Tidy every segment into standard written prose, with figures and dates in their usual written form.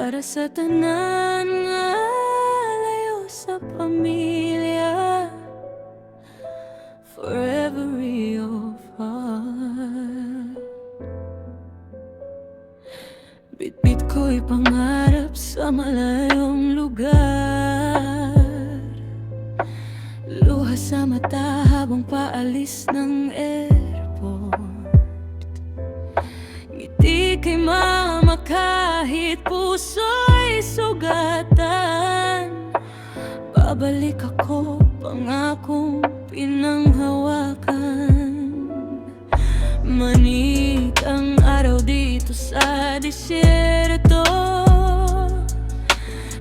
para sa tanan nga layo sa pamilya, for every of heart. Bitbit ko'y pangarap sa malayong lugar, luha sa mata habang paalis ng airport. Ngiti kay mama kahit puso'y sugatan. Babalik ako, pangakong pinanghawakan. Manit ang araw dito sa disyerto,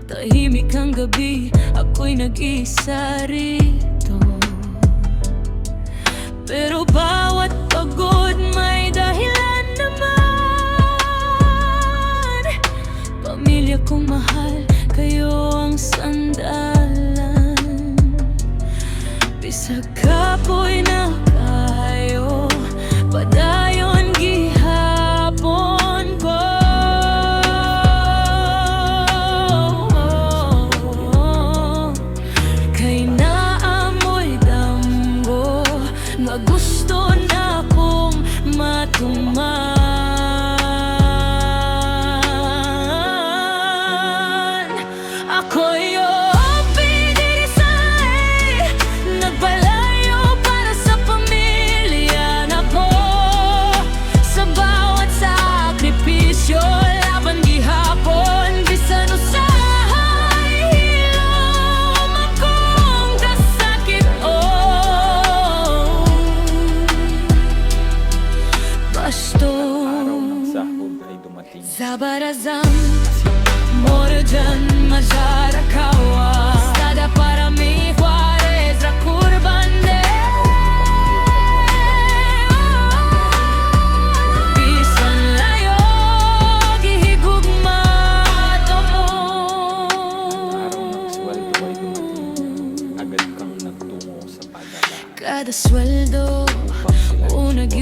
tahimik ang gabi, ako'y nag-isa rito. Pero bawat pagod may dahilan naman. Pamilya kong mahal, kayo ang sandalan. Bisag kapoy na kayo, padayon gihapon ko. Kay naamoy damgo, nga gusto na kong matuman. Ako'y Zabarazant, Morojan, Majarakawa, Stada para mi, Juarez, Rakurbande. Bisan layo, gihigugma mo. Araw ng sweldo ay dumating, agad kang nagtungo sa padala. Kada sweldo, unag